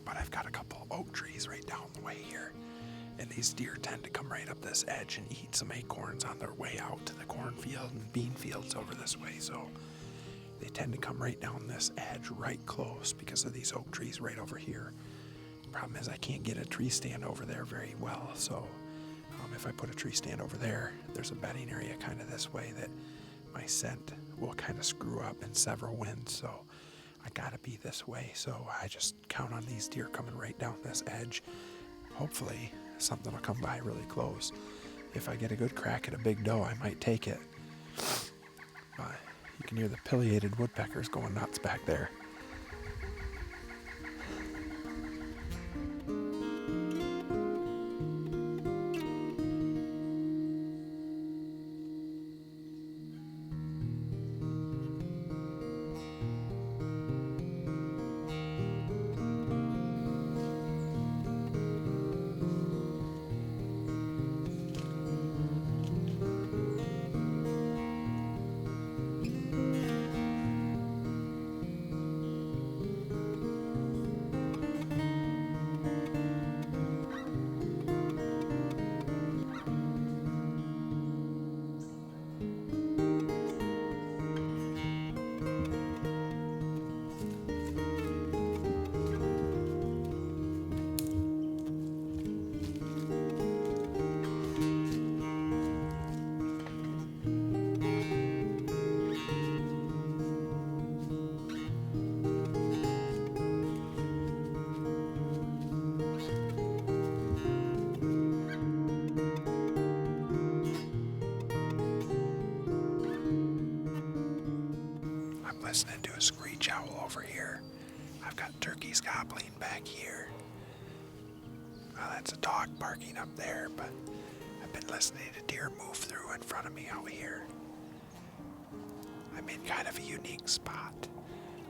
but I've got a couple oak trees right down the way here. And these deer tend to come right up this edge and eat some acorns on their way out to the cornfield and bean fields over this way. So they tend to come right down this edge right close because of these oak trees right over here. Problem is I can't get a tree stand over there very well. So if I put a tree stand over there, there's a bedding area kind of this way that my scent will kind of screw up in several winds. So I gotta be this way. So I just count on these deer coming right down this edge. Hopefully something will come by really close. If I get a good crack at a big doe, I might take it. But you can hear the pileated woodpeckers going nuts back there. Listening to a screech owl over here. I've got turkeys gobbling back here. Well, that's a dog barking up there, but I've been listening to deer move through in front of me out here. I'm in kind of a unique spot.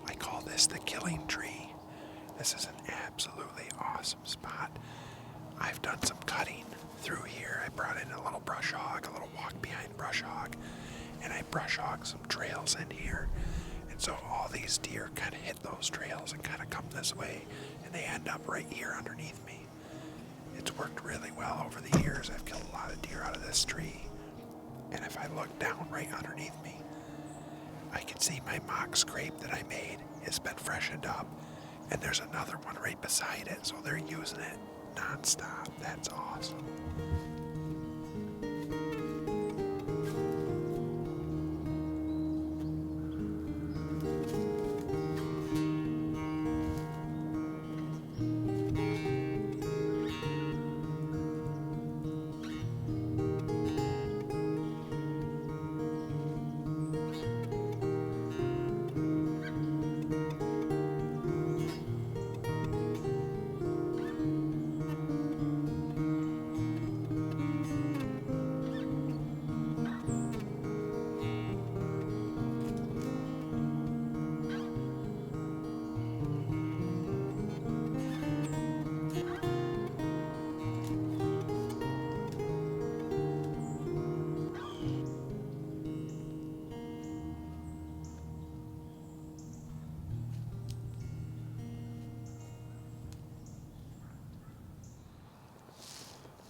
I call this the killing tree. This is an absolutely awesome spot. I've done some cutting through here. I brought in a little brush hog, a little walk behind brush hog, and I brush hogged some trails in here. So all these deer kind of hit those trails and kind of come this way, and they end up right here underneath me. It's worked really well over the years. I've killed a lot of deer out of this tree. And if I look down right underneath me, I can see my mock scrape that I made has been freshened up. And there's another one right beside it, so they're using it nonstop. That's awesome.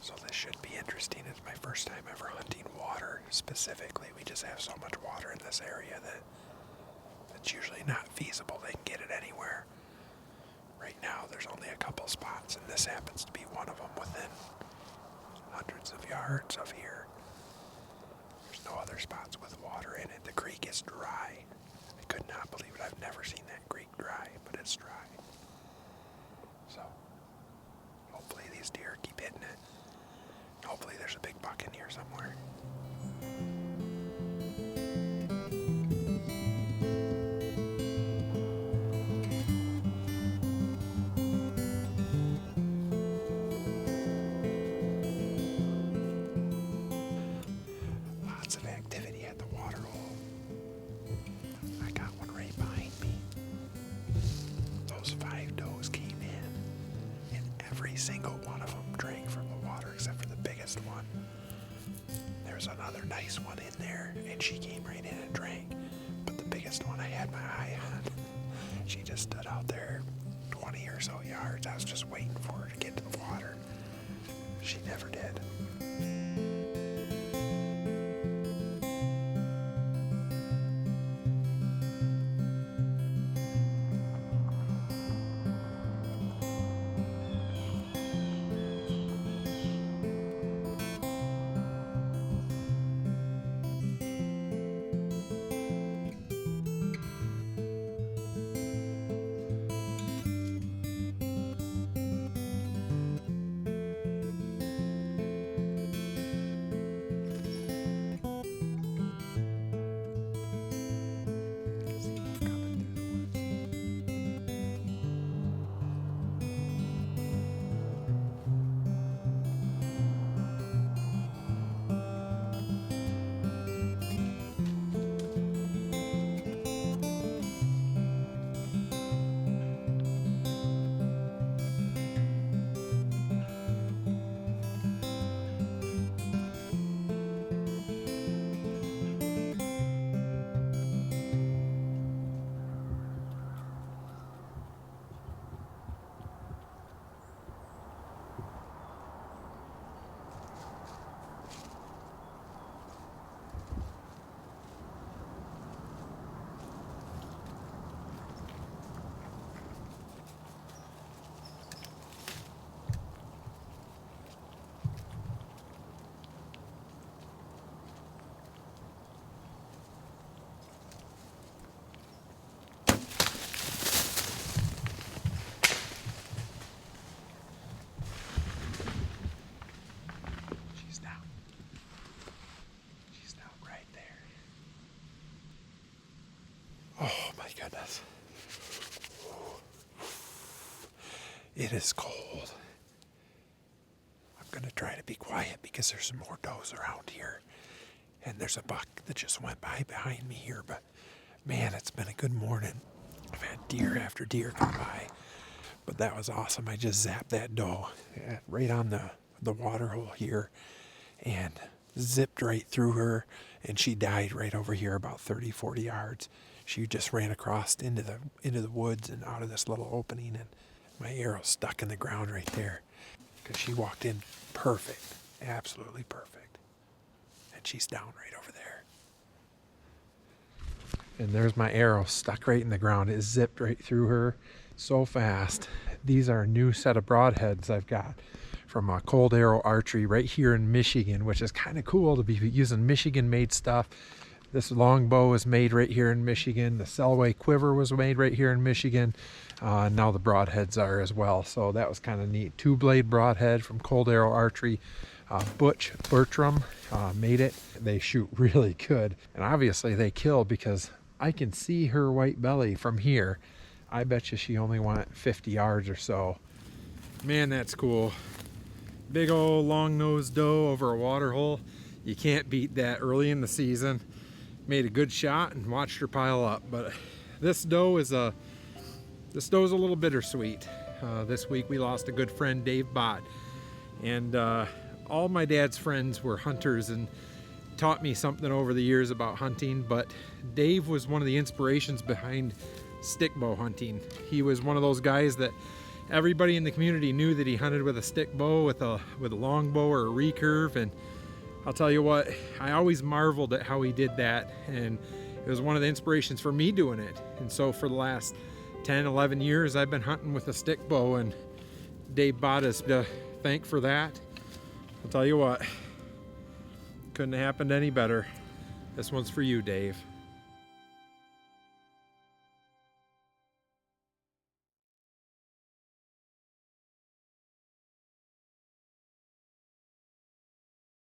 So this should be interesting. It's my first time ever hunting water specifically. We just have so much water in this area that it's usually not feasible. They can get it anywhere. Right now there's only a couple spots, and this happens to be one of them within hundreds of yards of here. There's no other spots with water in it. The creek is dry. I could not believe it. I've never seen that creek dry, but it's dry. So hopefully these deer keep hitting it. Hopefully there's a big buck in here somewhere. Lots of activity at the water hole. I got one right behind me. Those 5 does came in, and every single one of them drank from the water except for the biggest one. There's another nice one in there, and she came right in and drank. But the biggest one I had my eye on, she just stood out there 20 or so yards yards. I was just waiting for her to get to the water. She never did. Oh my goodness. It is cold. I'm going to try to be quiet because there's some more does around here. And there's a buck that just went by behind me here. But man, it's been a good morning. I've had deer after deer come by. But that was awesome. I just zapped that doe right on the water hole here and zipped right through her. And she died right over here about 30, 40 yards. She just ran across into the woods and out of this little opening, and my arrow stuck in the ground right there because she walked in perfect, absolutely perfect. And she's down right over there. And there's my arrow stuck right in the ground. It zipped right through her so fast. These are a new set of broadheads I've got from Cold Arrow Archery right here in Michigan, which is kind of cool to be using Michigan-made stuff. This longbow is made right here in Michigan. The Selway Quiver was made right here in Michigan. Now the broadheads are as well. So that was kind of neat. 2-blade broadhead from Cold Arrow Archery. Butch Bertram made it. They shoot really good. And obviously they kill because I can see her white belly from here. I bet you she only went 50 yards or so. Man, that's cool. Big old long-nosed doe over a water hole. You can't beat that early in the season. Made a good shot and watched her pile up. But this doe is a little bittersweet. This week we lost a good friend, Dave Bott, and all my dad's friends were hunters and taught me something over the years about hunting. But Dave was one of the inspirations behind stick bow hunting. He was one of those guys that everybody in the community knew that he hunted with a stick bow, with a long bow or a recurve. And I'll tell you what, I always marveled at how he did that, and it was one of the inspirations for me doing it. And so for the last 10, 11 years, I've been hunting with a stick bow, and Dave Bott is to thank for that. I'll tell you what, couldn't have happened any better. This one's for you, Dave.